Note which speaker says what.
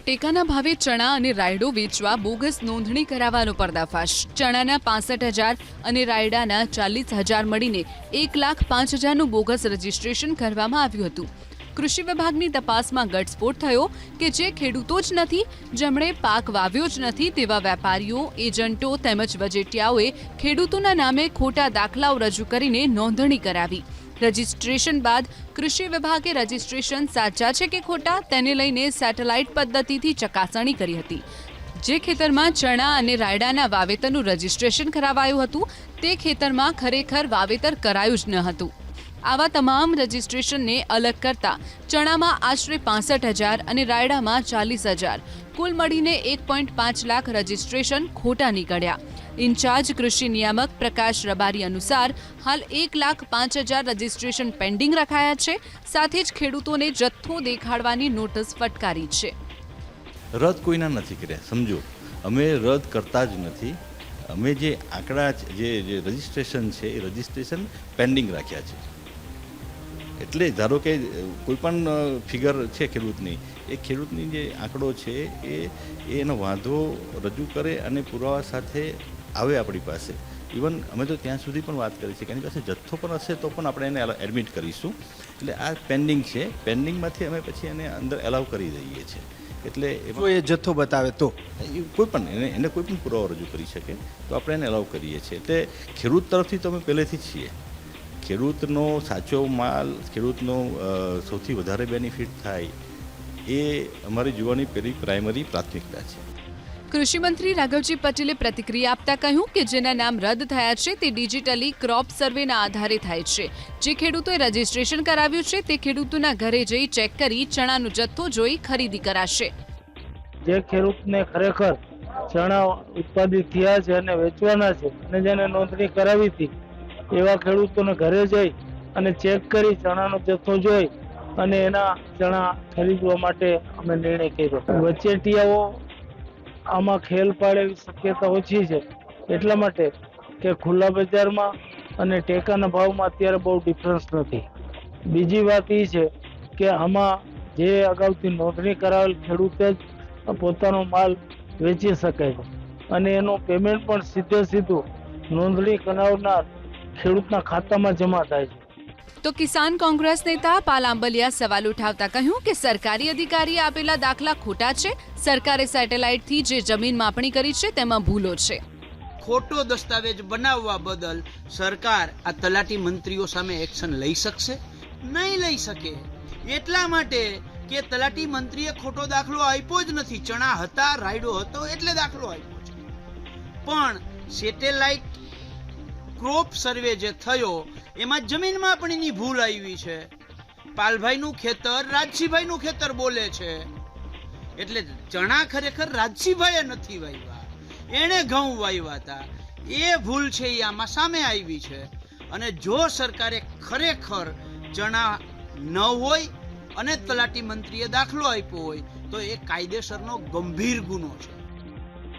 Speaker 1: ટેકાના ભાવે ચણા અને રાયડો વેચવા બોગસ નોંધણી કરાવવાનો પર્દાફાશ। ચણાના 65,000 અને રાયડાના 40,000 મળીને 1,05,000નું બોગસ રજીસ્ટ્રેશન કરવામાં આવ્યું હતું। કૃષિ વિભાગની તપાસમાં ઘટસ્ફોટ થયો કે જે ખેડૂતો જ નથી, જેમણે પાક વાવ્યો જ નથી તેવા વેપારીઓ, એજન્ટો તેમજ વચેટિયાઓએ ખેડૂતોના નામે ખોટા દાખલાઓ રજૂ કરીને નોંધણી કરાવી। રજીસ્ટ્રેશન બાદ કૃષિ વિભાગે રજીસ્ટ્રેશન સાચા છે કે ખોટા તેને લઈને સેટેલાઇટ પદ્ધતિથી ચકાસણી કરી હતી। જે ખેતરમાં ચણા અને રાયડાના વાવેતરનું રજીસ્ટ્રેશન કરાવાયું હતું તે ખેતરમાં ખરેખર વાવેતર કરાયું જ ન હતું। આવા તમામ રજીસ્ટ્રેશનને અલગ કરતા ચણામાં આશરે 65,000 અને રાયડામાં 40,000 કુલ મળીને 1.5 લાખ રજીસ્ટ્રેશન ખોટા નીકળ્યા। ઇન્ચાર્જ કૃષિ નિયામક પ્રકાશ રબારી અનુસાર હાલ 1,05,000 રજીસ્ટ્રેશન પેન્ડિંગ રખાયા છે। સાથે જ ખેડૂતોને જથ્થો દેખાડવાની નોટિસ ફટકારી છે।
Speaker 2: રદ કોઈના નથી કર્યા, સમજો અમે રદ કરતા જ નથી। અમે જે આંકડા જે રજીસ્ટ્રેશન છે એ રજીસ્ટ્રેશન પેન્ડિંગ રાખ્યા છે। એટલે ધારો કે કોઈ પણ ફિગર છે ખેડૂતની, એ ખેડૂતની જે આંકડો છે એનો વાંધો રજૂ કરે અને પુરાવા સાથે આવે આપણી પાસે। ઇવન અમે તો ત્યાં સુધી પણ વાત કરી છે કે એની પાસે જથ્થો પણ હશે તો પણ આપણે એને એડમિટ કરીશું। એટલે આ પેન્ડિંગ છે, પેન્ડિંગમાંથી અમે પછી એને અંદર એલાવ કરી દઈએ છીએ। એટલે
Speaker 3: એ જથ્થો બતાવે તો
Speaker 2: કોઈ પણ એને કોઈ પણ પુરાવો રજૂ કરી શકે તો આપણે એને એલાવ કરીએ છીએ। એટલે ખેડૂત તરફથી તો અમે પહેલેથી જ છીએ। ખેડૂતનો સાચો માલ, ખેડૂતનો સૌથી વધારે બેનિફિટ થાય એ અમારી જોવાની પહેલી પ્રાઇમરી પ્રાથમિકતા છે।
Speaker 1: કૃષિ મંત્રી રાઘવજી પટેલે પ્રતિક્રિયા આપતા કહ્યું કે જેના નામ રદ થયા છે તે ડિજિટલી ક્રોપ સર્વેના આધારે થાય છે। જે ખેડૂતોએ રજીસ્ટ્રેશન કરાવ્યું છે તે ખેડૂતોના ઘરે જઈ ચેક કરી ચણાનો જથ્થો જોઈ ખરીદી કરાશે।
Speaker 4: જે ખેડૂતને ખરેખર ચણા ઉત્પાદિત થયા છે અને વેચવાના છે અને જેને નોંધણી કરાવી હતી એવા ખેડૂતોને ઘરે જઈ અને ચેક કરી ચણાનો જથ્થો જોઈ અને એના ચણા ખરીદવા માટે અમે નિર્ણય કર્યો। વચેટિયાઓ આમાં ખેલ પાડે એવી શક્યતા ઓછી છે, એટલા માટે કે ખુલ્લા બજારમાં અને ટેકાના ભાવમાં અત્યારે બહુ ડિફરન્સ નથી। બીજી વાત એ છે કે આમાં જે અગાઉથી નોંધણી કરાવેલ ખેડૂતે જ પોતાનો માલ વેચી શકે છે અને એનું પેમેન્ટ પણ સીધું નોંધણી કરાવનાર ખેડૂતના ખાતામાં જમા થાય છે।
Speaker 1: તો કિસાન કોંગ્રેસ નેતા પાલ આંબલિયા સવાલ ઉઠાવતા કહ્યું કે સરકારી અધિકારીએ આપેલા દાખલા ખોટા છે। સરકારે સેટેલાઇટથી જે જમીન માપણી કરી છે તેમાં ભૂલો છે।
Speaker 5: ખોટો દસ્તાવેજ બનાવવા બદલ સરકાર આ તલાટી મંત્રીઓ સામે એક્શન લઈ શકશે? નહીં લઈ શકે। એટલા માટે કે તલાટી મંત્રીએ ખોટો દાખલો આપ્યો જ નથી। ચણા હતા, રાયડો હતો એટલે દાખલો આપ્યો છે। પણ સેટેલાઇટ ક્રોપ સર્વે જે થયો એમાં જમીન માપણીની ભૂલ આવી છે। પાલભાઈનું ખેતર રાજસીભાઈનું ખેતર બોલે છે, એટલે ચણા ખરેખર રાજસીભાઈએ નથી વાવ્યા, એણે ઘઉં વાવ્યા હતા। એ ભૂલ છે એ આમાં સામે આવી છે। અને જો સરકારે ખરેખર ચણા ન હોય અને તલાટી મંત્રીએ દાખલો આપ્યો હોય તો એ કાયદેસરનો ગંભીર ગુનો છે।